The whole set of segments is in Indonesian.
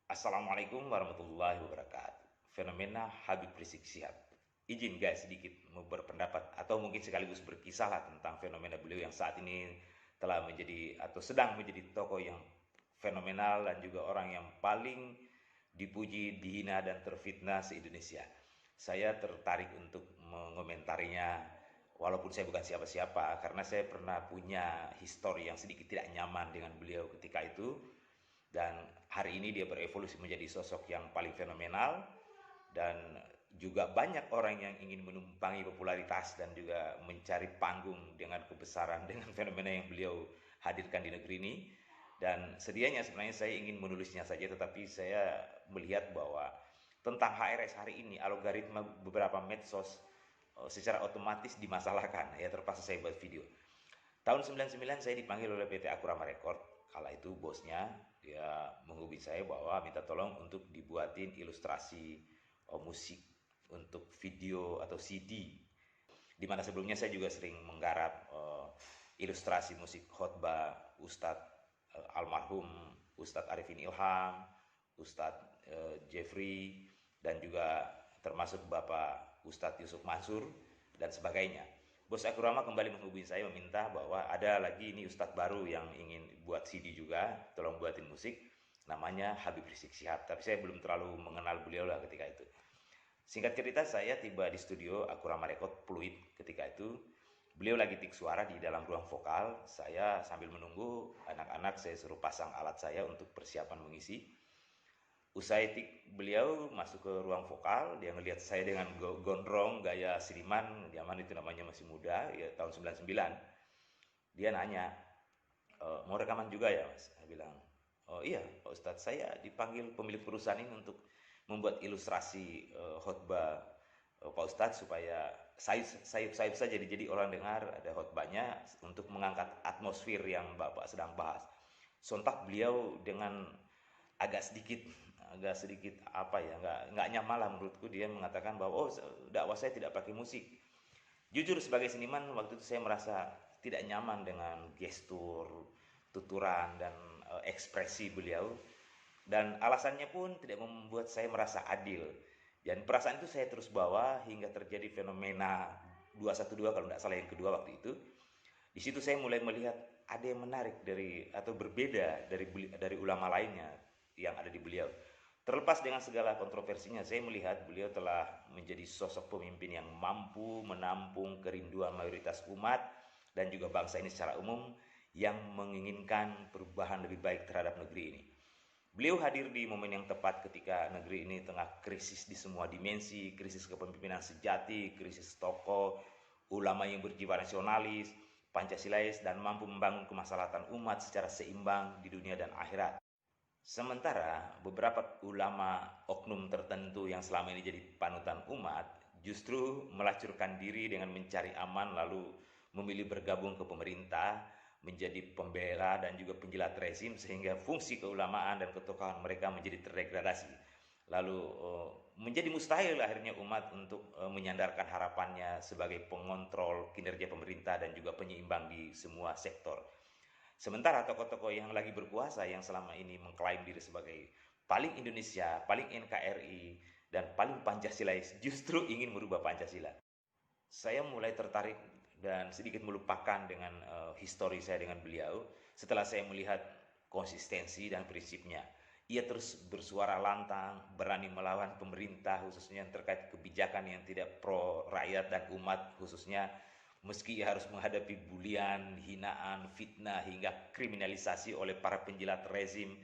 Assalamualaikum warahmatullahi wabarakatuh. Fenomena Habib Rizik Syihab. Izin guys sedikit berpendapat atau mungkin sekaligus berkisah lah tentang fenomena beliau yang saat ini telah menjadi atau sedang menjadi tokoh yang fenomenal dan juga orang yang paling dipuji, dihina dan terfitnah se-Indonesia. Saya tertarik untuk mengomentarinya walaupun saya bukan siapa-siapa karena saya pernah punya histori yang sedikit tidak nyaman dengan beliau ketika itu, dan hari ini dia berevolusi menjadi sosok yang paling fenomenal dan juga banyak orang yang ingin menumpangi popularitas dan juga mencari panggung dengan kebesaran dengan fenomena yang beliau hadirkan di negeri ini. Dan sedianya sebenarnya saya ingin menulisnya saja, tetapi saya melihat bahwa tentang HRS hari ini algoritma beberapa medsos secara otomatis dimasalahkan, ya terpaksa saya buat video. Tahun 99 saya dipanggil oleh PT Akurama Record. Kala itu bosnya dia menghubungi saya bahwa minta tolong untuk dibuatin ilustrasi musik untuk video atau CD. Di mana sebelumnya saya juga sering menggarap ilustrasi musik khotbah Ustadz almarhum Ustadz Arifin Ilham, Ustadz Jeffrey, dan juga termasuk Bapak Ustadz Yusuf Mansur dan sebagainya. Bos Akurama kembali menghubungi saya meminta bahwa ada lagi ini Ustadz baru yang ingin buat CD juga, tolong buatin musik, namanya Habib Rizik Syihab. Tapi saya belum terlalu mengenal beliau lah ketika itu. Singkat cerita, saya tiba di studio Akurama Record Pluit ketika itu. Beliau lagi tik suara di dalam ruang vokal. Saya sambil menunggu anak-anak, saya suruh pasang alat saya untuk persiapan mengisi. Usai tik beliau masuk ke ruang vokal, dia ngelihat saya dengan gondrong gaya seniman, zaman itu namanya masih muda, ya tahun 99. Dia nanya, mau rekaman juga ya mas? Saya bilang, oh iya Pak Ustadz, saya dipanggil pemilik perusahaan ini untuk membuat ilustrasi khotbah Pak Ustadz supaya saya saja jadi orang dengar ada khotbahnya untuk mengangkat atmosfer yang Bapak sedang bahas. Sontak beliau dengan agak sedikit apa ya, nggak nyaman lah menurutku, dia mengatakan bahwa oh dakwah saya tidak pakai musik. Jujur sebagai seniman waktu itu saya merasa tidak nyaman dengan gestur, tuturan dan ekspresi beliau, dan alasannya pun tidak membuat saya merasa adil. Dan perasaan itu saya terus bawa hingga terjadi fenomena 212 kalau tidak salah, yang kedua waktu itu. Di situ saya mulai melihat ada yang menarik dari atau berbeda dari ulama lainnya yang ada di beliau. Terlepas dengan segala kontroversinya, saya melihat beliau telah menjadi sosok pemimpin yang mampu menampung kerinduan mayoritas umat dan juga bangsa ini secara umum yang menginginkan perubahan lebih baik terhadap negeri ini. Beliau hadir di momen yang tepat ketika negeri ini tengah krisis di semua dimensi, krisis kepemimpinan sejati, krisis tokoh, ulama yang berjiwa nasionalis, Pancasilais, dan mampu membangun kemaslahatan umat secara seimbang di dunia dan akhirat. Sementara beberapa ulama oknum tertentu yang selama ini jadi panutan umat justru melacurkan diri dengan mencari aman lalu memilih bergabung ke pemerintah, menjadi pembela dan juga penjilat rezim, sehingga fungsi keulamaan dan ketokohan mereka menjadi terdegradasi. Lalu menjadi mustahil akhirnya umat untuk menyandarkan harapannya sebagai pengontrol kinerja pemerintah dan juga penyeimbang di semua sektor. Sementara tokoh-tokoh yang lagi berkuasa yang selama ini mengklaim diri sebagai paling Indonesia, paling NKRI, dan paling Pancasilais justru ingin merubah Pancasila. Saya mulai tertarik dan sedikit melupakan dengan histori saya dengan beliau setelah saya melihat konsistensi dan prinsipnya. Ia terus bersuara lantang, berani melawan pemerintah khususnya terkait kebijakan yang tidak pro rakyat dan umat khususnya, meski ia harus menghadapi bulian, hinaan, fitnah hingga kriminalisasi oleh para penjilat rezim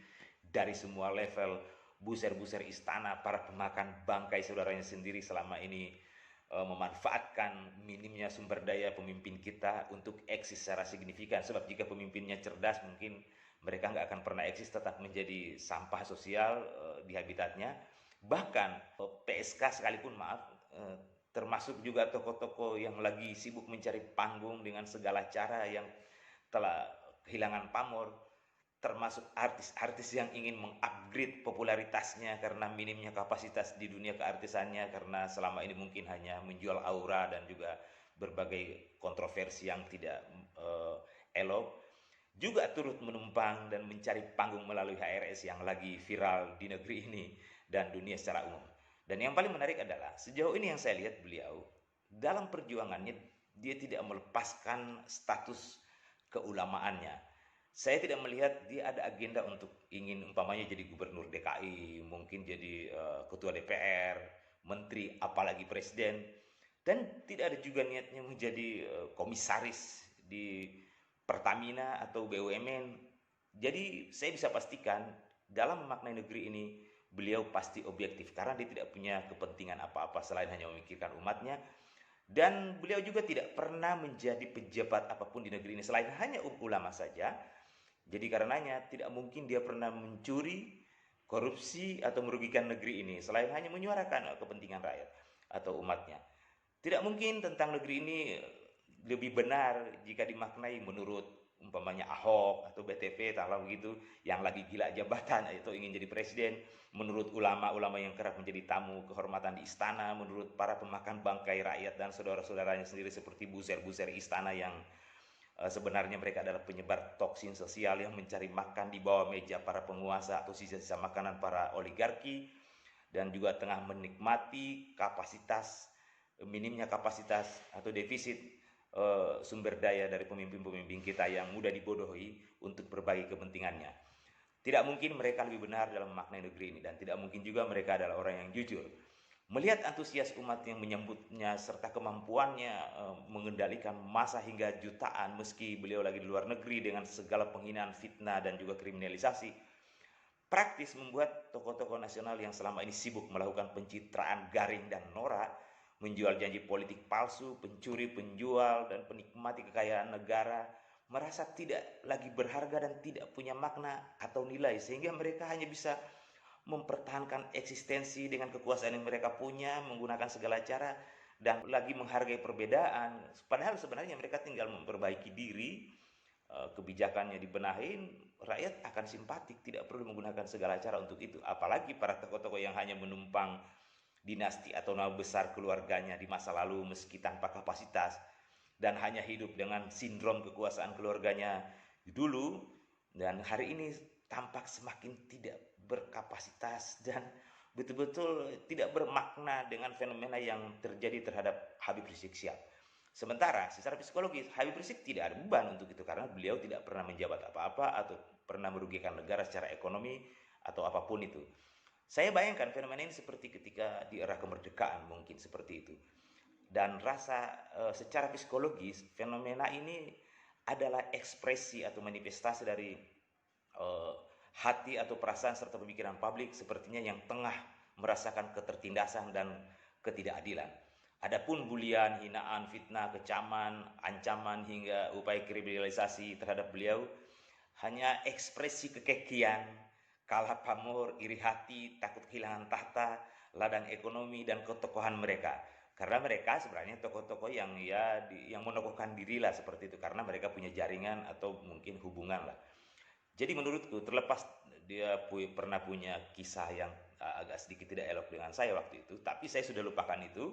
dari semua level, buser-buser istana, para pemakan bangkai saudaranya sendiri selama ini memanfaatkan minimnya sumber daya pemimpin kita untuk eksis secara signifikan. Sebab jika pemimpinnya cerdas, mungkin mereka nggak akan pernah eksis, tetap menjadi sampah sosial di habitatnya. Bahkan PSK sekalipun, maaf, termasuk juga tokoh-tokoh yang lagi sibuk mencari panggung dengan segala cara yang telah kehilangan pamor, termasuk artis-artis yang ingin mengupgrade popularitasnya karena minimnya kapasitas di dunia keartisannya, karena selama ini mungkin hanya menjual aura dan juga berbagai kontroversi yang tidak elok. juga turut menumpang dan mencari panggung melalui HRS yang lagi viral di negeri ini dan dunia secara umum. Dan yang paling menarik adalah sejauh ini yang saya lihat beliau dalam perjuangannya dia tidak melepaskan status keulamaannya. Saya tidak melihat dia ada agenda untuk ingin umpamanya jadi gubernur DKI, mungkin jadi ketua DPR, menteri, apalagi presiden. Dan tidak ada juga niatnya menjadi komisaris di Pertamina atau BUMN. Jadi saya bisa pastikan dalam memaknai negeri ini beliau pasti objektif karena dia tidak punya kepentingan apa-apa selain hanya memikirkan umatnya. Dan beliau juga tidak pernah menjadi pejabat apapun di negeri ini selain hanya ulama saja. Jadi karenanya tidak mungkin dia pernah mencuri, korupsi atau merugikan negeri ini selain hanya menyuarakan kepentingan rakyat atau umatnya. Tidak mungkin tentang negeri ini lebih benar jika dimaknai menurut umpamanya Ahok atau BTP kalau begitu yang lagi gila jabatan atau ingin jadi presiden, menurut ulama-ulama yang kerap menjadi tamu kehormatan di istana, menurut para pemakan bangkai rakyat dan saudara-saudaranya sendiri seperti buser-buser istana yang sebenarnya mereka adalah penyebar toksin sosial yang mencari makan di bawah meja para penguasa atau sisa-sisa makanan para oligarki, dan juga tengah menikmati minimnya kapasitas atau defisit sumber daya dari pemimpin-pemimpin kita yang mudah dibodohi untuk berbagai kepentingannya. Tidak mungkin mereka lebih benar dalam memaknai negeri ini dan tidak mungkin juga mereka adalah orang yang jujur. Melihat antusias umat yang menyambutnya serta kemampuannya mengendalikan massa hingga jutaan meski beliau lagi di luar negeri dengan segala penghinaan, fitnah dan juga kriminalisasi, praktis membuat tokoh-tokoh nasional yang selama ini sibuk melakukan pencitraan garing dan norak, menjual janji politik palsu, pencuri, penjual, dan penikmati kekayaan negara, merasa tidak lagi berharga dan tidak punya makna atau nilai, sehingga mereka hanya bisa mempertahankan eksistensi dengan kekuasaan yang mereka punya, menggunakan segala cara, dan lagi menghargai perbedaan. Padahal sebenarnya mereka tinggal memperbaiki diri, kebijakannya dibenahin, rakyat akan simpatik, tidak perlu menggunakan segala cara untuk itu. Apalagi para tokoh-tokoh yang hanya menumpang dinasti atau nama besar keluarganya di masa lalu meski tanpa kapasitas dan hanya hidup dengan sindrom kekuasaan keluarganya dulu, dan hari ini tampak semakin tidak berkapasitas dan betul-betul tidak bermakna dengan fenomena yang terjadi terhadap Habib Rizik Syihab. Sementara secara psikologis Habib Rizik tidak ada beban untuk itu karena beliau tidak pernah menjabat apa-apa atau pernah merugikan negara secara ekonomi atau apapun itu. Saya bayangkan fenomena ini seperti ketika di era kemerdekaan, mungkin seperti itu. Dan rasa secara psikologis fenomena ini adalah ekspresi atau manifestasi dari hati atau perasaan serta pemikiran publik sepertinya yang tengah merasakan ketertindasan dan ketidakadilan. Adapun bulian, hinaan, fitnah, kecaman, ancaman hingga upaya kriminalisasi terhadap beliau hanya ekspresi kekekian, kalah pamor, iri hati, takut kehilangan tahta, ladang ekonomi dan ketokohan mereka. Karena mereka sebenarnya tokoh-tokoh yang yang menokohkan diri lah seperti itu karena mereka punya jaringan atau mungkin hubungan lah. Jadi menurutku terlepas dia pernah punya kisah yang agak sedikit tidak elok dengan saya waktu itu, tapi saya sudah lupakan itu.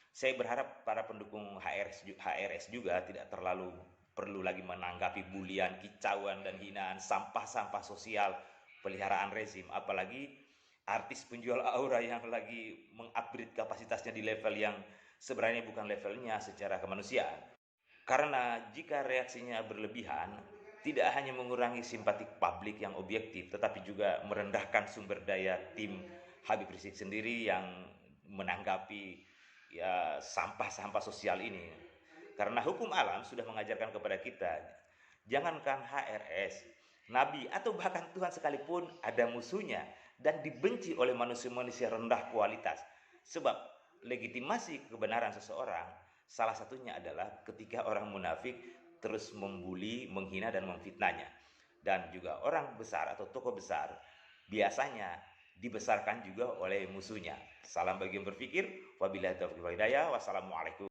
Saya berharap para pendukung HRS juga tidak terlalu perlu lagi menanggapi bulian, kicauan dan hinaan sampah-sampah sosial peliharaan rezim, apalagi artis penjual aura yang lagi mengupgrade kapasitasnya di level yang sebenarnya bukan levelnya secara kemanusiaan. Karena jika reaksinya berlebihan, tidak hanya mengurangi simpatik publik yang objektif, tetapi juga merendahkan sumber daya tim Habib Rizik sendiri yang menanggapi sampah-sampah sosial ini. Karena hukum alam sudah mengajarkan kepada kita, jangankan HRS, Nabi atau bahkan Tuhan sekalipun ada musuhnya dan dibenci oleh manusia-manusia rendah kualitas. Sebab legitimasi kebenaran seseorang salah satunya adalah ketika orang munafik terus membuli, menghina dan memfitnahnya. Dan juga orang besar atau tokoh besar biasanya dibesarkan juga oleh musuhnya. Salam bagi yang berpikir. Wabillahi taufiq wal hidayah. Wassalamualaikum.